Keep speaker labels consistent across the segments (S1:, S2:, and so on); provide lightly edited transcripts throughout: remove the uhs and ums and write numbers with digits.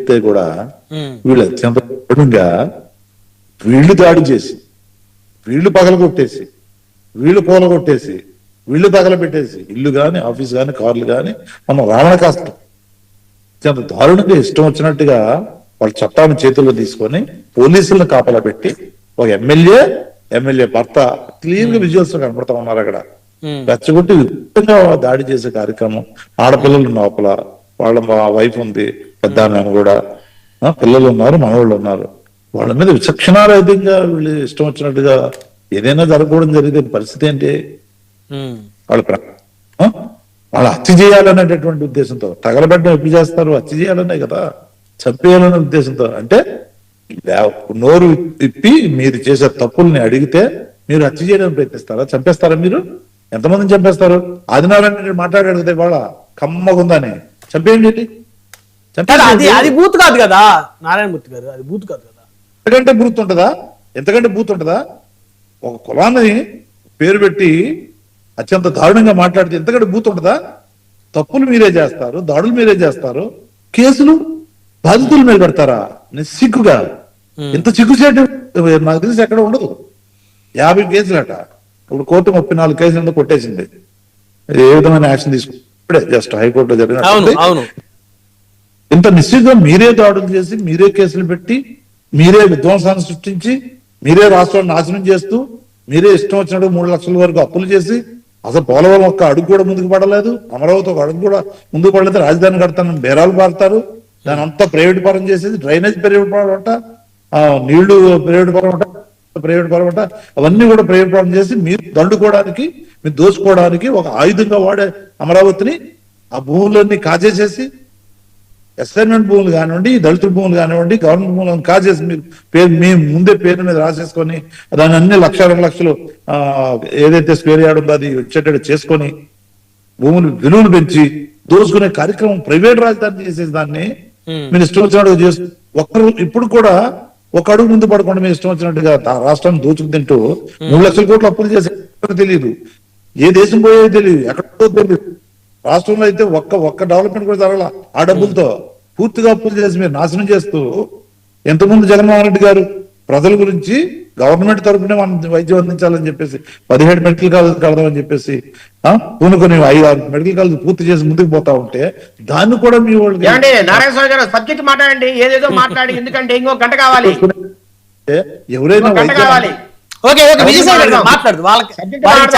S1: చెప్తే కూడా వీళ్ళు అత్యంత కఠినంగా వీళ్ళు దాడి చేసి, వీళ్ళు పగలగొట్టేసి, వీళ్ళు పూలగొట్టేసి, వీళ్ళు తగలబెట్టేసి, ఇల్లు గాని ఆఫీస్ గాని కార్లు గాని మనం రావణ కాస్తం అత్యంత దారుణంగా ఇష్టం వచ్చినట్టుగా వాళ్ళ చట్టాన్ని చేతుల్లో తీసుకొని పోలీసులను కాపలా పెట్టి ఒక ఎమ్మెల్యే భర్త క్లియర్ గా విజువల్స్ కనపడతా ఉన్నారు అక్కడ. రెచ్చగొట్టి విధంగా దాడి చేసే కార్యక్రమం. ఆడపిల్లలు లోపల, వాళ్ళ వైఫ్ ఉంది, పెద్ద ఆమె కూడా, పిల్లలు ఉన్నారు, మనవాళ్ళు ఉన్నారు. వాళ్ళ మీద విచక్షణారహితంగా వీళ్ళు ఇష్టం వచ్చినట్టుగా ఏదైనా జరగకూడదు జరిగే పరిస్థితి ఏంటి? వాళ్ళు హత్య చేయాలనేటటువంటి ఉద్దేశంతో, తగలబెట్టడం ఎప్పుడు చేస్తారు? హత్య చేయాలనే కదా, చంపేయాలనే ఉద్దేశంతో. అంటే నోరు ఇప్పి మీరు చేసే తప్పుల్ని అడిగితే మీరు హత్య చేయడానికి ప్రయత్నిస్తారా? చంపేస్తారా? మీరు ఎంతమందిని చంపేస్తారు? ఆదినారాయణ మాట్లాడాడు కదా ఇవాళ, కమ్మగుందని చంపేయండి.
S2: అది బూత్ కాదు కదా నారాయణమూర్తి గారు, అది బూత్ కాదు కదా.
S1: ఎంతకంటే బూత్ ఉంటుందా? ఎంతకంటే బూత్ ఉంటుందా? ఒక కులాన్ని పేరు పెట్టి అత్యంత దారుణంగా మాట్లాడితే ఎంతకంటే బూత్ ఉంటుందా? తప్పులు మీరే చేస్తారు, దాడులు మీరే చేస్తారు, కేసులు బాధితుల మీద పెడతారా? సిగ్గుగా, ఎంత సిగ్గుచేటు నాకు తెలిసి ఎక్కడ ఉండదు. 50 కేసులట, ఇప్పుడు కోర్టు 34 కేసులు కొట్టేసింది. ఏ విధమైన యాక్షన్ తీసుకుంటే జస్ట్ హైకోర్టులో జరిగిన ఇంత నిశ్చితంగా మీరే దాడులు చేసి, మీరే కేసులు పెట్టి, మీరే విధ్వంసాన్ని సృష్టించి, మీరే రాష్ట్రాన్ని నాశనం చేస్తూ, మీరే ఇష్టం వచ్చినట్టు 3 లక్షల వరకు అప్పులు చేసి, అసలు పోలవరం ఒక్క అడుగు కూడా ముందుకు పడలేదు, అమరావతి ఒక అడుగు కూడా ముందుకు పడలేదు, రాజధాని కడతాను బేరాలు పారుతారు, దాని అంతా ప్రైవేట్ పరం చేసేది, డ్రైనేజ్ ప్రైవేట్ పరం అంట, నీళ్లు ప్రైవేట్ పరం అంట, అవన్నీ కూడా ప్రైవేట్ పరం చేసి మీరు దండుకోవడానికి, మీరు దోచుకోవడానికి ఒక ఆయుధంగా వాడే అమరావతిని, ఆ భూములన్నీ కాజేసేసి, అసైన్మెంట్ భూములు కానివ్వండి, దళిత భూములు కానివ్వండి, గవర్నమెంట్ భూములను కాజేసి మీరు పేరు మీ ముందే పేరు మీద రాసేసుకొని దాన్ని అన్ని 1-2 లక్షలు ఏదైతే స్క్వేర్ యార్డ్ ఉందో అది వచ్చేటట్టు చేసుకొని భూములు విలువలు పెంచి దోచుకునే కార్యక్రమం, ప్రైవేట్ రాజధాని చేసేసి దాన్ని మీరు ఇష్టం వచ్చినట్టుగా చేస్తూ, ఇప్పుడు కూడా ఒక అడుగు ముందు పడకుండా మీరు ఇష్టం వచ్చినట్టుగా రాష్ట్రాన్ని దోచుకు తింటూ 3 లక్షల కోట్లు అప్పులు చేసే తెలియదు, ఏ దేశం పోయేది తెలియదు, ఎక్కడో తెలియదు. రాష్ట్రంలో అయితే ఒక్క డెవలప్మెంట్ కూడా జరగాల. ఆ డబ్బులతో పూర్తిగా అప్పులు చేసి మీరు నాశనం చేస్తూ, ఎంతమంది జగన్మోహన్ రెడ్డి గారు ప్రజల గురించి గవర్నమెంట్ తరఫునే మనం వైద్యం అందించాలని చెప్పేసి 17 మెడికల్ కాలేజ్ కడదామని చెప్పేసి పూనుకొని 5-6 మెడికల్ కాలేజ్ పూర్తి చేసి ముందుకు పోతా ఉంటే దాన్ని కూడా మీ వాళ్ళు
S3: నారాయణ స్వామి గారు సబ్జెక్ట్ మాట్లాడండి, ఏదేదో మాట్లాడి, ఎందుకంటే ఇంకో గంట కావాలి,
S1: ఎవరైనా
S2: మాట్లాడదు వాళ్ళకి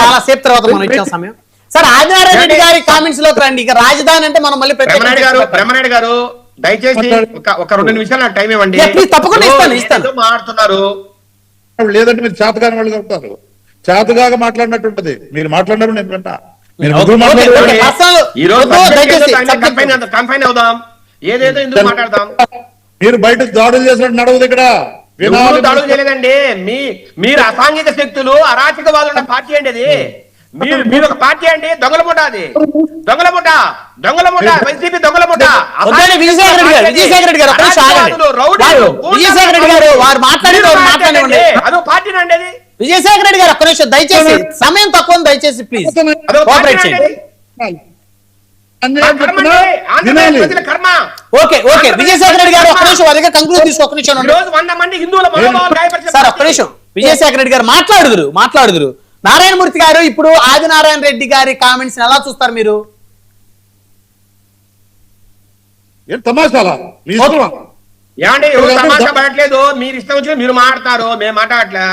S2: చాలా సేపు తర్వాత మనం ఇచ్చిన సమయం. సార్ ఆదినారాయణ రెడ్డి గారి కామెంట్స్ లోకి రండి. ఇక రాజధాని అంటే మనం మళ్ళీ
S3: బ్రహ్మనాయుడు గారు దయచేసి ఒక 2 నిమిషాలు నాకు టైం ఇవ్వండి.
S2: తప్పకుండా ఇస్తాను.
S3: మాట్లాడుతున్నారు
S1: లేదంటే మీరు చేతగాని వాళ్ళు చెప్తారు, చేతగాగా మాట్లాడినట్టుంటది. మీరు మాట్లాడినారు నేను వింటా.
S3: కన్ఫైన్ అవుదాం, ఏదేదో ఎందుకు మాట్లాడదాం.
S1: మీరు బయట దాడులు చేసినట్టు నడవదు ఇక్కడ.
S3: దాడులు చేయలేదండి, మీరు అసాంఘిక శక్తులు, అరాచకవాదుల పార్టీ అండి అది. మీరు ఒక పార్టీ అండి, దొంగల ముఠ, అది దొంగల ముఠ, వైసీపీ దొంగల ముఠ. అదో పార్టీ అండి అది.
S2: విజయసాగర్ రెడ్డి గారు ఒక్క నిమిషం దయచేసి, సమయం తక్కువ, దయచేసి ప్లీజ్ కోఆపరేట్ చేయండి. ఓకే విజయసాగర్ రెడ్డి గారు ఒక్క నిమిషం వారి దగ్గర కంక్లూడ్ తీసుకో. ఒక్క నిమిషం సార్, ఒక్క నిమిషం. విజయసాగర్ రెడ్డి గారు మాట్లాడుదురు. నారాయణమూర్తి గారు, ఇప్పుడు ఆదినారాయణ రెడ్డి గారి కామెంట్స్ ఎలా చూస్తారు మీరు?
S3: ఏమంటే ఎవరు తమాషా పడట్లేదు, మీరు ఇష్టం వచ్చి మీరు మాట్లాడతారు, మేము మాట్లాడట్లే.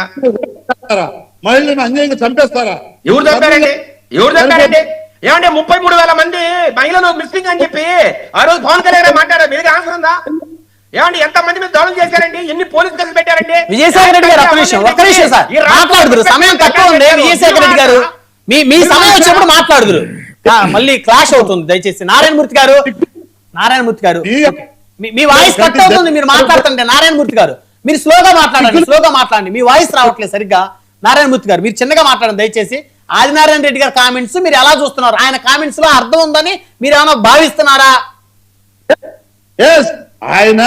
S1: మహిళలను అన్యాయంగా చంపేస్తారా?
S3: ఎవరు చంపారండి? ఏమంటే 33,000 మంది మహిళలు మిస్సింగ్ అని చెప్పి ఆ రోజు పవన్ కళ్యాణ్ మాట్లాడారు, మీరు ఆన్సర్ ఉందా? ఏమండి ఎంత మంది మీద దాడులు చేశారండి, ఎన్ని పోలీసు కేసులు పెట్టారండి?
S2: విజయసాగర్ రెడ్డి గారు ఒక్క నిమిషం సార్ మాట్లాడుదురు, సమయం తక్కువ ఉంది. విజయసాగర్ రెడ్డి గారు మీ సమయం వచ్చినప్పుడు మాట్లాడుదురు, మళ్ళీ క్లాష్ అవుతుంది. దయచేసి నారాయణమూర్తి గారు మీ వాయిస్ కట్ అవుతుంది, మీరు మాట్లాడుతుంటే. నారాయణమూర్తి గారు మీరు స్లోగా మాట్లాడండి, మీ వాయిస్ రావట్లేదు సరిగ్గా. నారాయణమూర్తి గారు మీరు చిన్నగా మాట్లాడండి దయచేసి. ఆదినారాయణ రెడ్డి గారి కామెంట్స్ మీరు ఎలా చూస్తున్నారు? ఆయన కామెంట్స్ లో అర్థం ఉందని మీరు ఏమైనా భావిస్తున్నారా?
S1: ఆయన